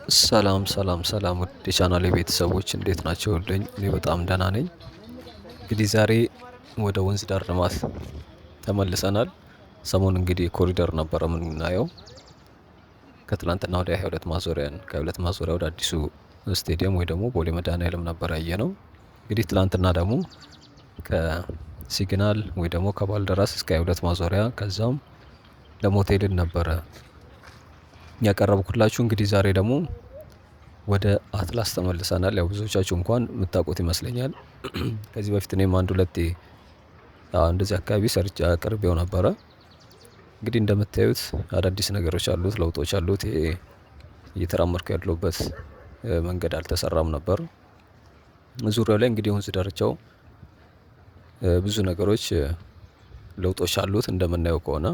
ሰላም ውድ የቻናሌ ቤተሰቦች እንዴት ናቸውልኝ? እኔ በጣም ደህና ነኝ። እንግዲህ ዛሬ ወደ ወንዝ ዳር ልማት ተመልሰናል። ሰሞኑን እንግዲህ ኮሪደር ነበረ የምናየው። ከትላንትና ወዲያ 22 ማዞሪያን ከሁለት ማዞሪያ ወደ አዲሱ ስቴዲየም ወይ ደግሞ ቦሌ መድኃኒዓለም ነበር ያየነው። እንግዲህ ትላንትና ደግሞ ከሲግናል ወይ ደግሞ ከባልደራስ እስከ 22 ማዞሪያ ከዛም ለሞቴልን ነበረ ያቀረብኩላችሁ። እንግዲህ ዛሬ ደግሞ ወደ አትላስ ተመልሰናል። ያው ብዙዎቻችሁ እንኳን የምታውቁት ይመስለኛል። ከዚህ በፊት እኔም አንድ ሁለቴ እንደዚህ አካባቢ ሰርቼ አቅርቤው ነበረ። እንግዲህ እንደምታዩት አዳዲስ ነገሮች አሉት፣ ለውጦች አሉት። ይሄ እየተራመድኩ ያለሁበት መንገድ አልተሰራም ነበር። ዙሪያው ላይ እንግዲህ ወንዝ ዳርቻው ብዙ ነገሮች ለውጦች አሉት እንደምናየው ከሆነ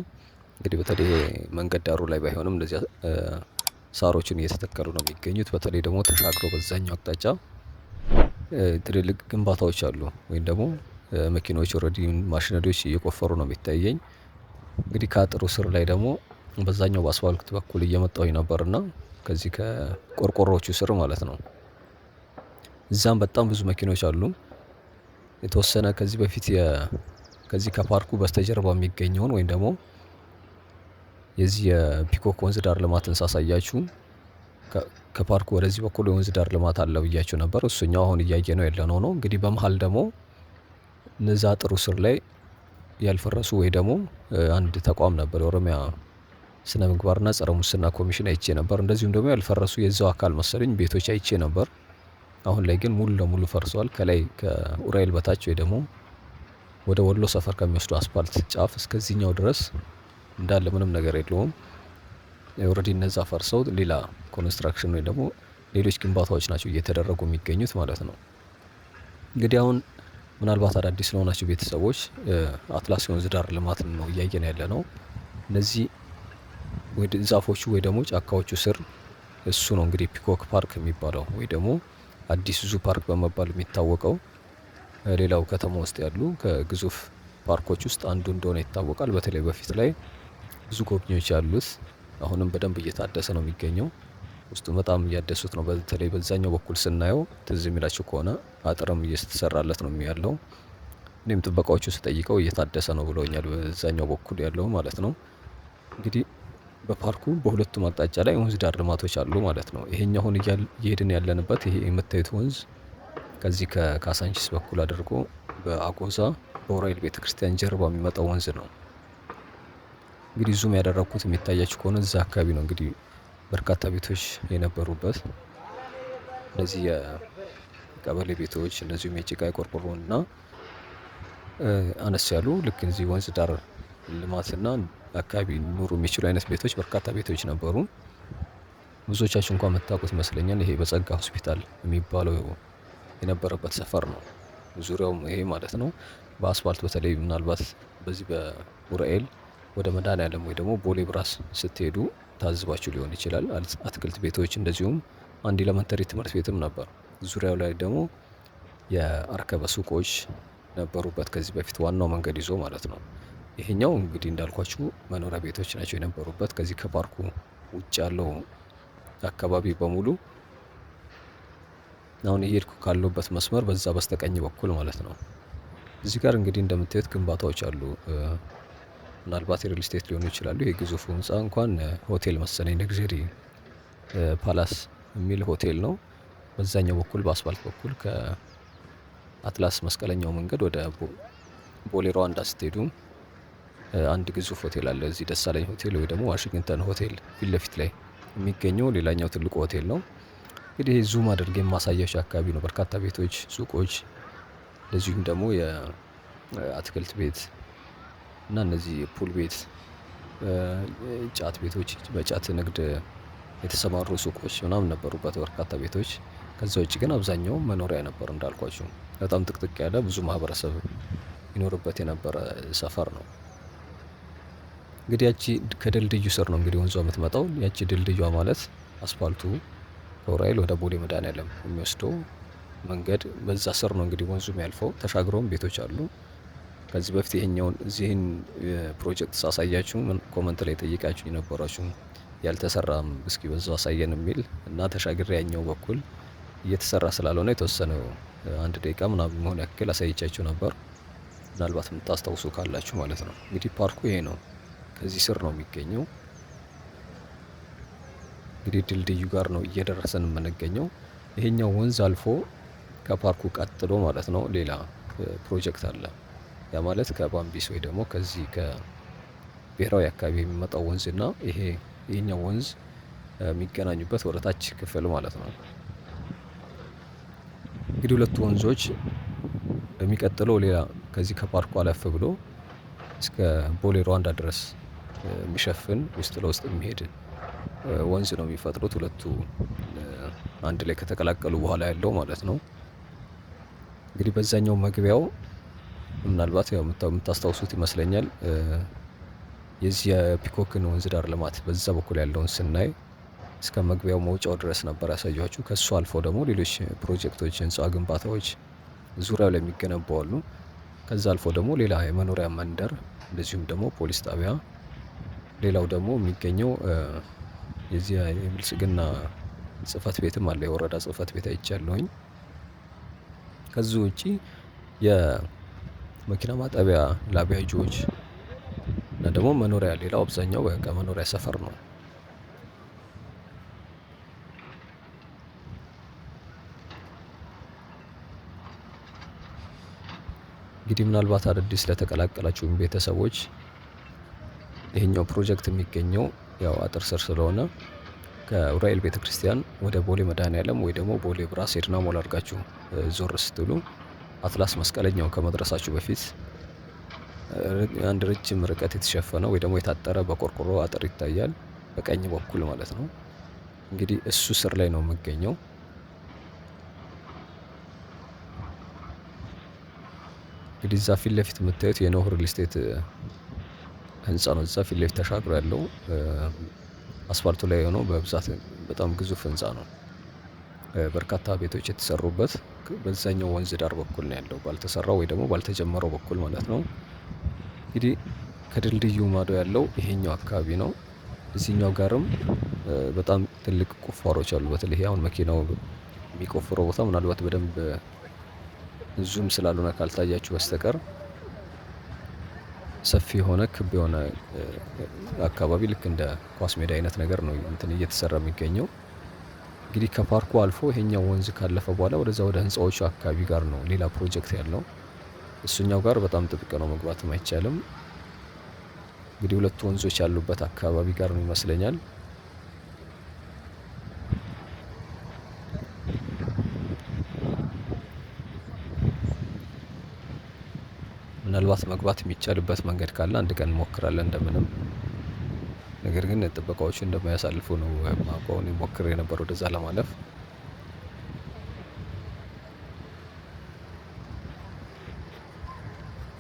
እንግዲህ በተለይ መንገድ ዳሩ ላይ ባይሆንም እንደዚህ ሳሮችን እየተተከሉ ነው የሚገኙት። በተለይ ደግሞ ተሻግሮ በዛኛው አቅጣጫ ትልልቅ ግንባታዎች አሉ፣ ወይም ደግሞ መኪናዎች ኦልሬዲ ማሽነሪዎች እየቆፈሩ ነው የሚታየኝ። እንግዲህ ከአጥሩ ስር ላይ ደግሞ በዛኛው በአስፋልት በኩል እየመጣሁኝ ነበርና ከዚህ ከቆርቆሮዎቹ ስር ማለት ነው። እዛም በጣም ብዙ መኪኖች አሉ። የተወሰነ ከዚህ በፊት ከዚህ ከፓርኩ በስተጀርባ የሚገኘውን ወይም ደግሞ የዚህ የፒኮክ ወንዝ ዳር ልማትን ሳሳያችሁ ከፓርኩ ወደዚህ በኩል የወንዝ ዳር ልማት አለ ብያችሁ ነበር። እሱኛው አሁን እያየነው ያለነው ነው። እንግዲህ በመሃል ደግሞ እነዛ አጥሩ ስር ላይ ያልፈረሱ ወይ ደግሞ አንድ ተቋም ነበር፣ የኦሮሚያ ስነ ምግባርና ጸረ ሙስና ኮሚሽን አይቼ ነበር። እንደዚሁም ደግሞ ያልፈረሱ የዛው አካል መሰለኝ ቤቶች አይቼ ነበር። አሁን ላይ ግን ሙሉ ለሙሉ ፈርሰዋል። ከላይ ከኡራኤል በታች ወይ ደግሞ ወደ ወሎ ሰፈር ከሚወስዱ አስፓልት ጫፍ እስከዚህኛው ድረስ እንዳለ ምንም ነገር የለውም። ኦልሬዲ እነዛ ፈርሰው ሌላ ኮንስትራክሽን ወይ ደግሞ ሌሎች ግንባታዎች ናቸው እየተደረጉ የሚገኙት ማለት ነው። እንግዲህ አሁን ምናልባት አዳዲስ ለሆናችሁ ቤተሰቦች አትላስ የወንዝ ዳር ልማትን ነው እያየን ያለ ነው። እነዚህ ዛፎቹ ወይ ደግሞ ጫካዎቹ ስር እሱ ነው እንግዲህ ፒኮክ ፓርክ የሚባለው ወይ ደግሞ አዲስ ዙ ፓርክ በመባል የሚታወቀው። ሌላው ከተማ ውስጥ ያሉ ከግዙፍ ፓርኮች ውስጥ አንዱ እንደሆነ ይታወቃል። በተለይ በፊት ላይ ብዙ ጎብኚዎች ያሉት፣ አሁንም በደንብ እየታደሰ ነው የሚገኘው። ውስጡ በጣም እያደሱት ነው። በተለይ በዛኛው በኩል ስናየው ትዝ የሚላችሁ ከሆነ አጥርም እየተሰራለት ነው ያለው። እኔም ጥበቃዎቹ ስጠይቀው እየታደሰ ነው ብለውኛል፣ በዛኛው በኩል ያለው ማለት ነው። እንግዲህ በፓርኩ በሁለቱም አቅጣጫ ላይ ወንዝ ዳር ልማቶች አሉ ማለት ነው። ይሄኛው አሁን እየሄድን ያለንበት ይሄ የምታዩት ወንዝ ከዚህ ከካሳንቺስ በኩል አድርጎ በአጎዛ በኡራኤል ቤተክርስቲያን ጀርባ የሚመጣው ወንዝ ነው። እንግዲህ ዙም ያደረኩት የሚታያችሁ ከሆነ እዛ አካባቢ ነው እንግዲህ በርካታ ቤቶች የነበሩበት፣ እነዚህ የቀበሌ ቤቶች እንደዚሁም የጭቃ የቆርቆሮ እና አነስ ያሉ ልክ እዚህ ወንዝ ዳር ልማትና አካባቢ ኑሩ የሚችሉ አይነት ቤቶች በርካታ ቤቶች ነበሩ። ብዙዎቻችሁ እንኳን የምታውቁት ይመስለኛል። ይሄ በጸጋ ሆስፒታል የሚባለው የነበረበት ሰፈር ነው። ዙሪያውም ይሄ ማለት ነው በአስፋልት በተለይ ምናልባት በዚህ በኡራኤል ወደ መድኃኒዓለም ወይ ደግሞ ቦሌ ብራስ ስትሄዱ ታዝባችሁ ሊሆን ይችላል። አትክልት ቤቶች እንደዚሁም አንድ ኤሌመንተሪ ትምህርት ቤትም ነበር። ዙሪያው ላይ ደግሞ የአርከበ ሱቆች ነበሩበት ከዚህ በፊት ዋናው መንገድ ይዞ ማለት ነው። ይሄኛው እንግዲህ እንዳልኳችሁ መኖሪያ ቤቶች ናቸው የነበሩበት። ከዚህ ከፓርኩ ውጭ ያለው አካባቢ በሙሉ አሁን እየሄድኩ ካለሁበት መስመር በዛ በስተቀኝ በኩል ማለት ነው። እዚህ ጋር እንግዲህ እንደምታዩት ግንባታዎች አሉ። ምናልባት የሪል ስቴት ሊሆኑ ይችላሉ። ይሄ ግዙፉ ህንፃ እንኳን ሆቴል መሰለኝ፣ ለግዠሪ ፓላስ የሚል ሆቴል ነው። በዛኛው በኩል በአስፋልት በኩል ከአትላስ መስቀለኛው መንገድ ወደ ቦሌ ሩዋንዳ ስትሄዱ አንድ ግዙፍ ሆቴል አለ። እዚህ ደሳለኝ ሆቴል ወይ ደግሞ ዋሽንግተን ሆቴል ፊት ለፊት ላይ የሚገኘው ሌላኛው ትልቁ ሆቴል ነው። እንግዲህ ዙም አድርጌ የማሳያቸው አካባቢ ነው። በርካታ ቤቶች፣ ሱቆች እንደዚሁም ደግሞ የአትክልት ቤት እና እነዚህ ፑል ቤት፣ ጫት ቤቶች፣ በጫት ንግድ የተሰማሩ ሱቆች ምናምን ነበሩበት በርካታ ቤቶች። ከዛ ውጭ ግን አብዛኛው መኖሪያ ነበር እንዳልኳችሁ። በጣም ጥቅጥቅ ያለ ብዙ ማህበረሰብ ይኖርበት የነበረ ሰፈር ነው። እንግዲህ ያቺ ከድልድዩ ስር ነው እንግዲህ ወንዟ የምትመጣው። ያቺ ድልድዩዋ ማለት አስፋልቱ ከኡራኤል ወደ ቦሌ መድኃኒዓለም የሚወስደው መንገድ በዛ ስር ነው እንግዲህ ወንዙ የሚያልፈው። ተሻግረውም ቤቶች አሉ። ከዚህ በፊት ይሄኛውን እዚህን ፕሮጀክት ሳሳያችሁ ኮመንት ላይ ጠይቃችሁ የነበራችሁ ያልተሰራም እስኪ በዛው አሳየን የሚል እና ተሻግሬ ያኛው በኩል እየተሰራ ስላልሆነ የተወሰነው 1 ደቂቃ ምናምን የሚሆን ያክል አሳይቻችሁ ነበር። ምናልባት የምታስታውሱ ካላችሁ ማለት ነው። እንግዲህ ፓርኩ ይሄ ነው። ከዚህ ስር ነው የሚገኘው። እንግዲህ ድልድዩ ጋር ነው እየደረሰን የምንገኘው። ይሄኛው ወንዝ አልፎ ከፓርኩ ቀጥሎ ማለት ነው ሌላ ፕሮጀክት አለ። ያ ማለት ከባምቢስ ወይ ደግሞ ከዚህ ከብሔራዊ አካባቢ የሚመጣው ወንዝ እና ይሄኛው ወንዝ የሚገናኙበት ወደ ታች ክፍል ማለት ነው። እንግዲህ ሁለቱ ወንዞች የሚቀጥለው ሌላ ከዚህ ከፓርኩ አለፍ ብሎ እስከ ቦሌ ሩዋንዳ ድረስ የሚሸፍን ውስጥ ለውስጥ የሚሄድ ወንዝ ነው የሚፈጥሩት ሁለቱ አንድ ላይ ከተቀላቀሉ በኋላ ያለው ማለት ነው። እንግዲህ በዛኛው መግቢያው ምናልባት ያው የምታስታውሱት ይመስለኛል። የዚህ የፒኮክን ወንዝ ዳር ልማት በዛ በኩል ያለውን ስናይ እስከ መግቢያው መውጫው ድረስ ነበር ያሳየኋችሁ። ከሱ አልፎ ደግሞ ሌሎች ፕሮጀክቶች፣ ህንፃ ግንባታዎች ዙሪያው ላይ የሚገነቡ አሉ። ከዛ አልፎ ደግሞ ሌላ የመኖሪያ መንደር እንደዚሁም ደግሞ ፖሊስ ጣቢያ፣ ሌላው ደግሞ የሚገኘው የዚህ የብልጽግና ጽህፈት ቤትም አለ። የወረዳ ጽህፈት ቤት አይቻለሁኝ። ከዚህ ውጪ የመኪና ማጠቢያ ላቢያጆች እና ደግሞ መኖሪያ፣ ሌላው አብዛኛው በቃ መኖሪያ ሰፈር ነው። እንግዲህ ምናልባት አዳዲስ ለተቀላቀላችሁም ቤተሰቦች ይሄኛው ፕሮጀክት የሚገኘው ያው አጥር ስር ስለሆነ ከኡራኤል ቤተክርስቲያን ወደ ቦሌ መድኃኔዓለም ወይ ደግሞ ቦሌ ብራስ ሄድና ሞል አድርጋችሁ ዞር ስትሉ አትላስ መስቀለኛው ከመድረሳችሁ በፊት አንድ ረጅም ርቀት የተሸፈነ ወይ ደግሞ የታጠረ በቆርቆሮ አጥር ይታያል፣ በቀኝ በኩል ማለት ነው። እንግዲህ እሱ ስር ላይ ነው የሚገኘው። እንግዲህ እዛ ፊት ለፊት የምታዩት የኖህ ሪል ስቴት ህንፃ ነው። እዛ ፊት ለፊት ተሻግሮ ያለው አስፋልቱ ላይ ሆኖ በብዛት በጣም ግዙፍ ህንፃ ነው። በርካታ ቤቶች የተሰሩበት በዛኛው ወንዝ ዳር በኩል ነው ያለው፣ ባልተሰራው ወይ ደግሞ ባልተጀመረው በኩል ማለት ነው። እንግዲህ ከድልድዩ ማዶ ያለው ይሄኛው አካባቢ ነው። እዚህኛው ጋርም በጣም ትልቅ ቁፋሮች አሉ። በተለይ አሁን መኪናው የሚቆፍረው ቦታ ምናልባት በደንብ ዙም ስላልሆነ ካልታያችሁ በስተቀር ሰፊ የሆነ ክብ የሆነ አካባቢ ልክ እንደ ኳስ ሜዳ አይነት ነገር ነው እንትን እየተሰራ የሚገኘው። እንግዲህ ከፓርኩ አልፎ ይሄኛው ወንዝ ካለፈ በኋላ ወደዛ ወደ ህንፃዎቹ አካባቢ ጋር ነው ሌላ ፕሮጀክት ያለው። እሱኛው ጋር በጣም ጥብቅ ነው፣ መግባትም አይቻልም። እንግዲህ ሁለቱ ወንዞች ያሉበት አካባቢ ጋር ነው ይመስለኛል። ምናልባት መግባት የሚቻልበት መንገድ ካለ አንድ ቀን እንሞክራለን እንደምንም። ነገር ግን ጥበቃዎቹ እንደማያሳልፉ ነው ማውቀው። እኔ ሞክሬ ነበር ወደዛ ለማለፍ።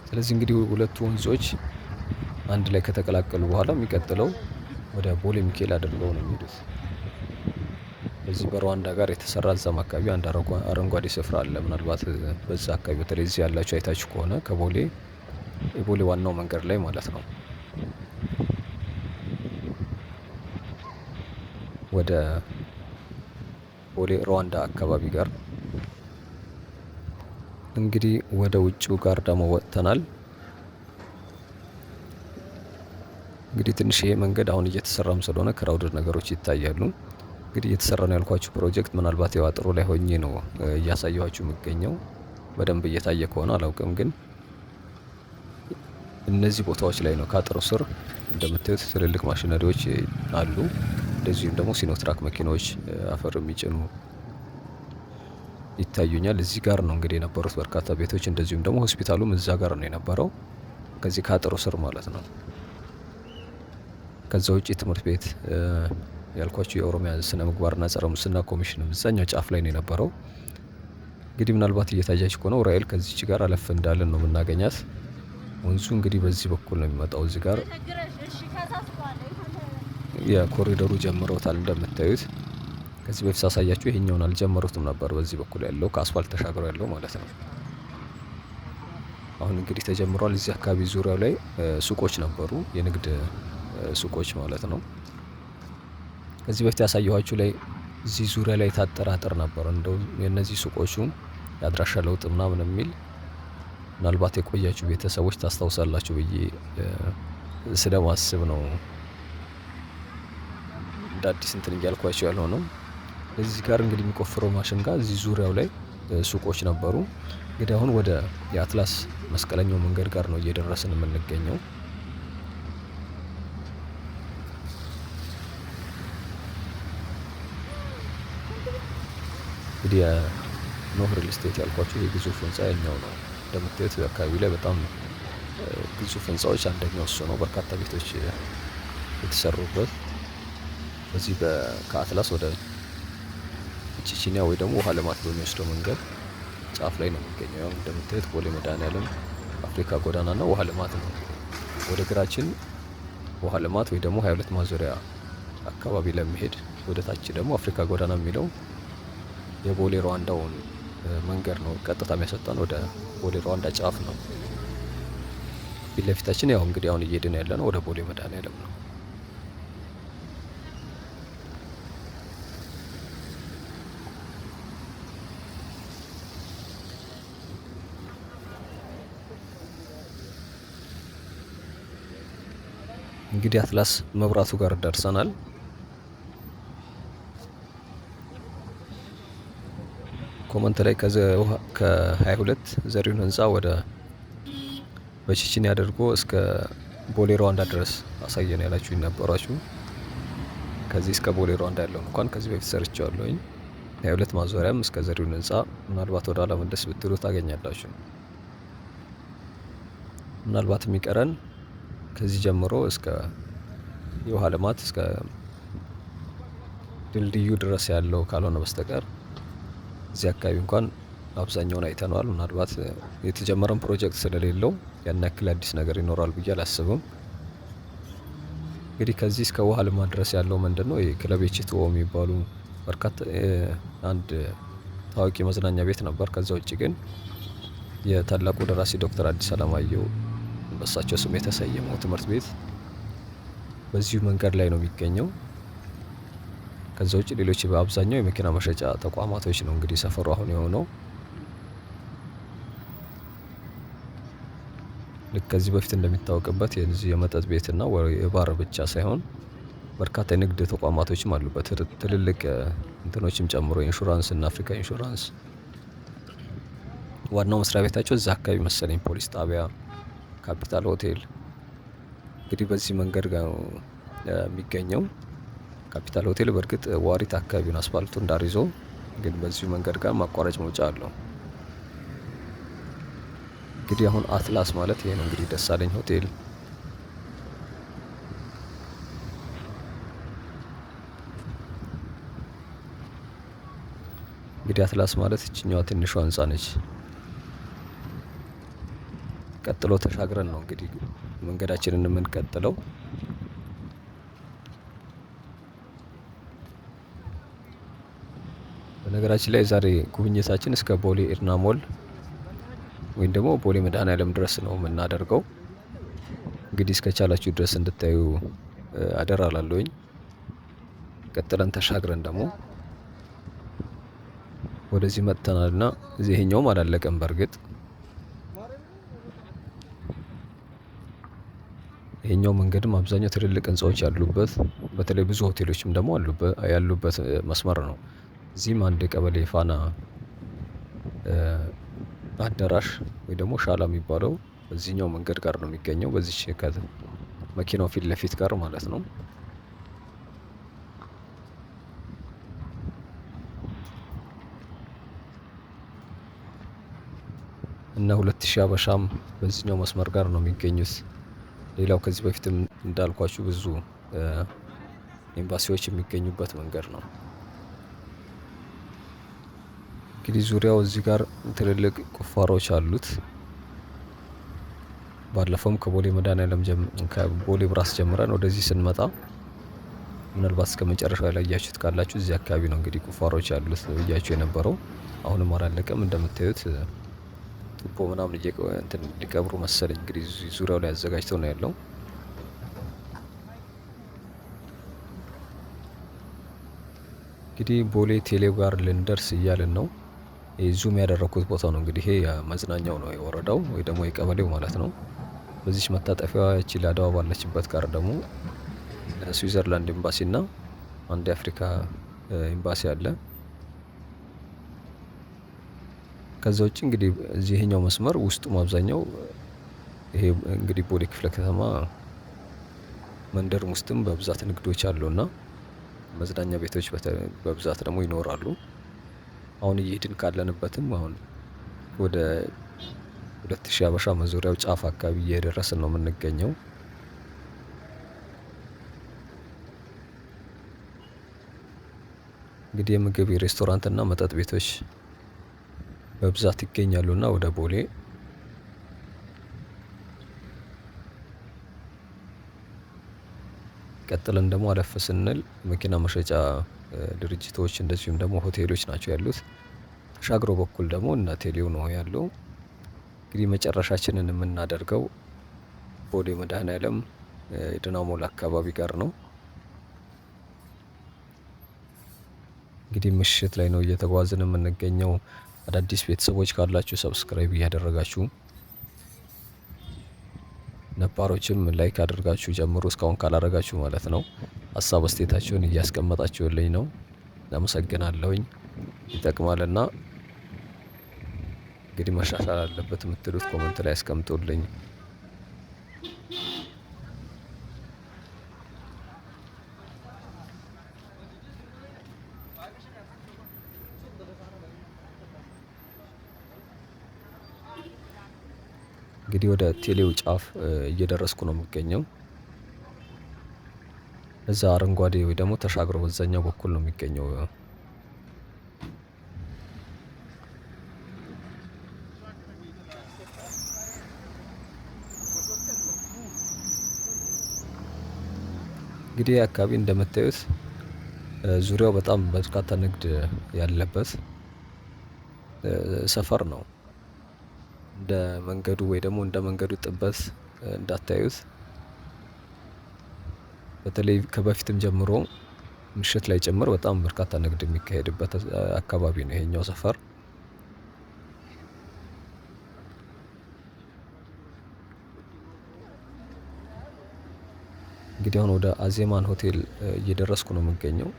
ስለዚህ እንግዲህ ሁለቱ ወንዞች አንድ ላይ ከተቀላቀሉ በኋላ የሚቀጥለው ወደ ቦሌ ሚካኤል አድርገው ነው የሚሄዱት። በዚህ በሩዋንዳ ጋር የተሰራ እዛም አካባቢ አንድ አረንጓዴ ስፍራ አለ። ምናልባት በዛ አካባቢ በተለይ እዚህ ያላችሁ አይታችሁ ከሆነ ከቦሌ የቦሌ ዋናው መንገድ ላይ ማለት ነው ወደ ቦሌ ሩዋንዳ አካባቢ ጋር እንግዲህ ወደ ውጭው ጋር ደግሞ ወጥተናል። እንግዲህ ትንሽ ይሄ መንገድ አሁን እየተሰራም ስለሆነ ክራውድድ ነገሮች ይታያሉ። እንግዲህ እየተሰራ ነው ያልኳችሁ ፕሮጀክት ምናልባት ያው አጥሩ ላይ ሆኜ ነው እያሳየኋችሁ የሚገኘው። በደንብ እየታየ ከሆነ አላውቅም፣ ግን እነዚህ ቦታዎች ላይ ነው ከአጥሩ ስር እንደምታዩት ትልልቅ ማሽነሪዎች አሉ። እንደዚሁም ደግሞ ሲኖትራክ መኪናዎች አፈር የሚጭኑ ይታዩኛል። እዚህ ጋር ነው እንግዲህ የነበሩት በርካታ ቤቶች፣ እንደዚሁም ደግሞ ሆስፒታሉም እዛ ጋር ነው የነበረው፣ ከዚህ ከአጥሩ ስር ማለት ነው። ከዛ ውጪ ትምህርት ቤት ያልኳችሁ የኦሮሚያ ስነ ምግባርና ጸረ ሙስና ኮሚሽን እዛኛው ጫፍ ላይ ነው የነበረው። እንግዲህ ምናልባት እየታያችሁ ከሆነ ኡራኤል ከዚች ጋር አለፍ እንዳለን ነው የምናገኛት። ወንዙ እንግዲህ በዚህ በኩል ነው የሚመጣው። እዚህ ጋር የኮሪደሩ ጀምረውታል እንደምታዩት። ከዚህ በፊት ሳሳያችሁ ይሄኛውን አልጀመሩትም ነበር፣ በዚህ በኩል ያለው ከአስፋልት ተሻግሮ ያለው ማለት ነው። አሁን እንግዲህ ተጀምሯል። እዚህ አካባቢ ዙሪያው ላይ ሱቆች ነበሩ፣ የንግድ ሱቆች ማለት ነው። ከዚህ በፊት ያሳየኋችሁ ላይ እዚህ ዙሪያ ላይ የታጠረ አጥር ነበር። እንደው የእነዚህ ሱቆቹ የአድራሻ ለውጥ ምናምን የሚል ምናልባት የቆያችሁ ቤተሰቦች ታስታውሳላችሁ ብዬ ስለማስብ ነው እንደ አዲስ እንትን እያልኳቸው ያልሆነው። እዚህ ጋር እንግዲህ የሚቆፍረው ማሽን ጋር እዚህ ዙሪያው ላይ ሱቆች ነበሩ። እንግዲህ አሁን ወደ የአትላስ መስቀለኛው መንገድ ጋር ነው እየደረስን የምንገኘው። እንግዲህ የኖህ ሪል ስቴት ያልኳቸው የግዙፍ ህንፃ ያኛው ነው። እንደምታዩት አካባቢ ላይ በጣም ግዙፍ ህንፃዎች አንደኛው እሱ ነው። በርካታ ቤቶች የተሰሩበት በዚህ ከአትላስ ወደ ቺቺኒያ ወይ ደግሞ ውሃ ልማት በሚወስደው መንገድ ጫፍ ላይ ነው የሚገኘው። ያው እንደምታዩት ቦሌ መድኃኔዓለም አፍሪካ ጎዳና እና ውሃ ልማት ነው። ወደ ግራችን ውሃ ልማት ወይ ደግሞ 22 ማዞሪያ አካባቢ ለመሄድ፣ ወደ ታች ደግሞ አፍሪካ ጎዳና የሚለው የቦሌ ሩዋንዳውን መንገድ ነው ቀጥታ የሚያሰጠን ወደ ቦሌ ሩዋንዳ ጫፍ ነው። ፊት ለፊታችን ያው እንግዲህ አሁን እየሄድን ያለ ነው ወደ ቦሌ መድኃኔዓለም ነው። እንግዲህ አትላስ መብራቱ ጋር ደርሰናል። ኮመንት ላይ ከ22 ዘሪሁን ህንፃ ወደ በቺቺኒ አድርጎ እስከ ቦሌ ሩዋንዳ ድረስ አሳየን ያላችሁ ነበራችሁ። ከዚህ እስከ ቦሌ ሩዋንዳ ያለውን እንኳን ከዚህ በፊት ሰርቼዋለሁኝ። 22 ማዞሪያም እስከ ዘሪሁን ህንፃ ምናልባት ወደ ኋላ መለስ ብትሉ ታገኛላችሁ። ምናልባት የሚቀረን ከዚህ ጀምሮ እስከ የውሃ ልማት እስከ ድልድዩ ድረስ ያለው ካልሆነ በስተቀር እዚህ አካባቢ እንኳን አብዛኛውን አይተነዋል። ምናልባት የተጀመረን ፕሮጀክት ስለሌለው ያን ያክል አዲስ ነገር ይኖራል ብዬ አላስብም። እንግዲህ ከዚህ እስከ ውሃ ልማት ድረስ ያለው ምንድን ነው? ክለብ ኤችቱኦ የሚባሉ በርካታ አንድ ታዋቂ መዝናኛ ቤት ነበር። ከዛ ውጭ ግን የታላቁ ደራሲ ዶክተር አዲስ አለማየሁ በእሳቸው ስም የተሰየመው ትምህርት ቤት በዚሁ መንገድ ላይ ነው የሚገኘው። ከዛ ውጭ ሌሎች በአብዛኛው የመኪና መሸጫ ተቋማቶች ነው እንግዲህ ሰፈሩ አሁን የሆነው። ልክ ከዚህ በፊት እንደሚታወቅበት የመጠጥ ቤትና የባር ብቻ ሳይሆን በርካታ የንግድ ተቋማቶችም አሉበት። ትልልቅ እንትኖችም ጨምሮ ኢንሹራንስ እና አፍሪካ ኢንሹራንስ ዋናው መስሪያ ቤታቸው እዛ አካባቢ መሰለኝ። ፖሊስ ጣቢያ፣ ካፒታል ሆቴል እንግዲህ በዚህ መንገድ ጋር የሚገኘው። ካፒታል ሆቴል በእርግጥ ዋሪት አካባቢውን አስፋልቱ እንዳሪዞ ግን በዚሁ መንገድ ጋር ማቋረጫ መውጫ አለው። እንግዲህ አሁን አትላስ ማለት ይሄ ነው። እንግዲህ ደሳለኝ ሆቴል፣ እንግዲህ አትላስ ማለት እችኛዋ ትንሿ ህንፃ ነች። ቀጥሎ ተሻግረን ነው እንግዲህ መንገዳችንን የምንቀጥለው። በነገራችን ላይ ዛሬ ጉብኝታችን እስከ ቦሌ ኤድና ሞል ወይም ደግሞ ቦሌ መድኃኔዓለም ድረስ ነው የምናደርገው። እንግዲህ እስከቻላችሁ ድረስ እንድታዩ አደራ ላለሁኝ። ቀጥለን ተሻግረን ደግሞ ወደዚህ መጥተናል እና ይሄኛውም አላለቀም። በእርግጥ ይሄኛው መንገድም አብዛኛው ትልልቅ ህንፃዎች ያሉበት በተለይ ብዙ ሆቴሎችም ደግሞ ያሉበት መስመር ነው። እዚህም አንድ ቀበሌ ፋና አዳራሽ ወይ ደግሞ ሻላ የሚባለው በዚህኛው መንገድ ጋር ነው የሚገኘው። በዚህ መኪናው ፊት ለፊት ጋር ማለት ነው። እና 2000 አበሻም በዚህኛው መስመር ጋር ነው የሚገኙት። ሌላው ከዚህ በፊትም እንዳልኳችሁ ብዙ ኤምባሲዎች የሚገኙበት መንገድ ነው። እንግዲህ ዙሪያው እዚህ ጋር ትልልቅ ቁፋሮች አሉት። ባለፈውም ከቦሌ መድኃኔዓለም ከቦሌ ብራስ ጀምረን ወደዚህ ስንመጣ ምናልባት እስከ መጨረሻው ያላያችሁት ካላችሁ እዚህ አካባቢ ነው እንግዲህ ቁፋሮች ያሉት ብያችሁ የነበረው። አሁንም አላለቀም። እንደምታዩት ቱቦ ምናምን ሊቀብሩ መሰለኝ እንግዲህ ዙሪያው ላይ አዘጋጅተው ነው ያለው። እንግዲህ ቦሌ ቴሌው ጋር ልንደርስ እያልን ነው። ዙም ያደረኩት ቦታ ነው እንግዲህ ይሄ የመዝናኛው ነው የወረዳው ወይ ደግሞ የቀበሌው ማለት ነው። በዚች መታጠፊያዋ እቺ ላድዋ ባለችበት ጋር ደግሞ ስዊዘርላንድ ኤምባሲ እና አንድ የአፍሪካ ኤምባሲ አለ። ከዛ ውጭ እንግዲህ እዚህኛው መስመር ውስጡም አብዛኛው ይሄ እንግዲህ ቦሌ ክፍለ ከተማ መንደር ውስጥም በብዛት ንግዶች አሉና መዝናኛ ቤቶች በብዛት ደግሞ ይኖራሉ። አሁን እየሄድን ካለንበትም አሁን ወደ 2000 ሀበሻ መዞሪያው ጫፍ አካባቢ እየደረስን ነው የምንገኘው። እንግዲህ የምግብ የሬስቶራንት እና መጠጥ ቤቶች በብዛት ይገኛሉና ወደ ቦሌ ቀጥለን ደግሞ አለፍ ስንል መኪና መሸጫ ድርጅቶች እንደዚሁም ደግሞ ሆቴሎች ናቸው ያሉት። ተሻግሮ በኩል ደግሞ እነ ቴሌው ነው ያለው። እንግዲህ መጨረሻችንን የምናደርገው ቦሌ መድኃኔዓለም የደህና ሞል አካባቢ ጋር ነው። እንግዲህ ምሽት ላይ ነው እየተጓዝን የምንገኘው። አዳዲስ ቤተሰቦች ካላችሁ ሰብስክራይብ እያደረጋችሁ ነባሮችም ላይክ አድርጋችሁ ጀምሩ እስካሁን ካላደረጋችሁ ማለት ነው። ሀሳብ አስተያየታችሁን እያስቀመጣችሁልኝ ነው። አመሰግናለሁኝ። ይጠቅማልና እንግዲህ መሻሻል አለበት የምትሉት ኮመንት ላይ አስቀምጡልኝ። እንግዲህ ወደ ቴሌው ጫፍ እየደረስኩ ነው የምገኘው። እዛ አረንጓዴ ወይ ደግሞ ተሻግሮ በዛኛው በኩል ነው የሚገኘው። እንግዲህ አካባቢ እንደምታዩት ዙሪያው በጣም በርካታ ንግድ ያለበት ሰፈር ነው። እንደ መንገዱ ወይ ደግሞ እንደ መንገዱ ጥበት እንዳታዩት። በተለይ ከበፊትም ጀምሮ ምሽት ላይ ጭምር በጣም በርካታ ንግድ የሚካሄድበት አካባቢ ነው ይሄኛው ሰፈር። እንግዲህ አሁን ወደ አዜማን ሆቴል እየደረስኩ ነው የምገኘው።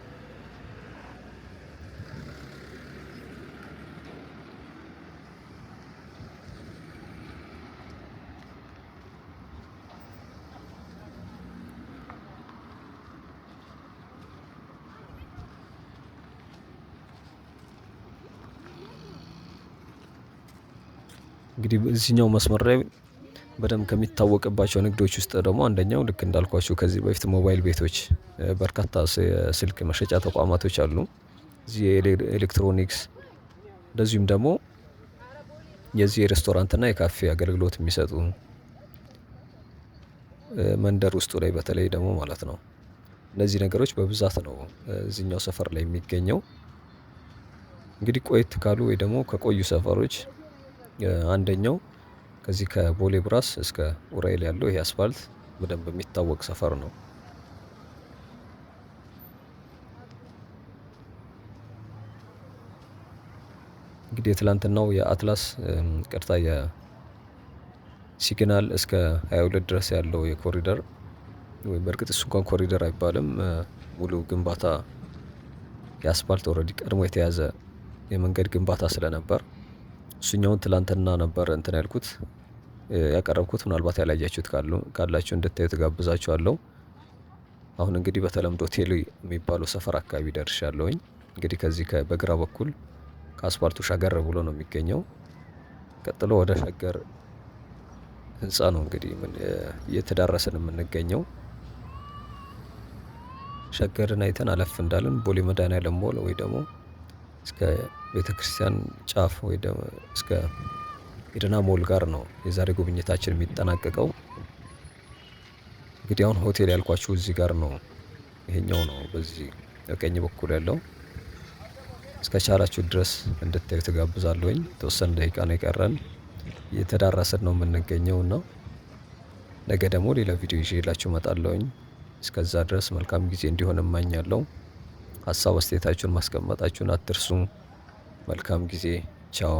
እንግዲህ በዚህኛው መስመር ላይ በደንብ ከሚታወቅባቸው ንግዶች ውስጥ ደግሞ አንደኛው ልክ እንዳልኳችሁ ከዚህ በፊት ሞባይል ቤቶች በርካታ ስልክ መሸጫ ተቋማቶች አሉ። እዚህ የኤሌክትሮኒክስ እንደዚሁም ደግሞ የዚህ የሬስቶራንት እና የካፌ አገልግሎት የሚሰጡ መንደር ውስጡ ላይ በተለይ ደግሞ ማለት ነው። እነዚህ ነገሮች በብዛት ነው እዚህኛው ሰፈር ላይ የሚገኘው። እንግዲህ ቆየት ካሉ ወይ ደግሞ ከቆዩ ሰፈሮች አንደኛው ከዚህ ከቦሌ ብራስ እስከ ኡራኤል ያለው ይሄ አስፋልት በደንብ የሚታወቅ ሰፈር ነው። እንግዲህ የትላንትናው የአትላስ ቅርታ የሲግናል እስከ 22 ድረስ ያለው የኮሪደር ወይ በእርግጥ እሱ እንኳን ኮሪደር አይባልም ሙሉ ግንባታ የአስፋልት ኦልሬዲ ቀድሞ የተያዘ የመንገድ ግንባታ ስለነበር እሱኛውን ትላንትና ነበር እንትን ያልኩት ያቀረብኩት። ምናልባት ያላያችሁት ካላችሁ እንድታዩት ጋብዛችኋለሁ። አሁን እንግዲህ በተለምዶ ቴሌ የሚባለው ሰፈር አካባቢ ደርሻለሁኝ። እንግዲህ ከዚህ በግራ በኩል ከአስፋልቱ ሸገር ብሎ ነው የሚገኘው። ቀጥሎ ወደ ሸገር ህንፃ ነው እንግዲህ እየተዳረስን የምንገኘው። ሸገርን አይተን አለፍ እንዳለን ቦሌ መድኃኔዓለም ሞል ወይ ደግሞ እስከ ቤተክርስቲያን ጫፍ ወይ ደግሞ እስከ የደህና ሞል ጋር ነው የዛሬ ጉብኝታችን የሚጠናቀቀው። እንግዲህ አሁን ሆቴል ያልኳችሁ እዚህ ጋር ነው። ይሄኛው ነው በዚህ በቀኝ በኩል ያለው። እስከ ቻላችሁ ድረስ እንድታዩ ትጋብዛለሁኝ። የተወሰነ ደቂቃ ነው የቀረን። እየተዳረስን ነው የምንገኘው እና ነገ ደግሞ ሌላ ቪዲዮ ይዤላችሁ እመጣለሁኝ። እስከዛ ድረስ መልካም ጊዜ እንዲሆን እመኛለሁ። ሀሳብ አስተያየታችሁን ማስቀመጣችሁን አትርሱ። መልካም ጊዜ። ቻው።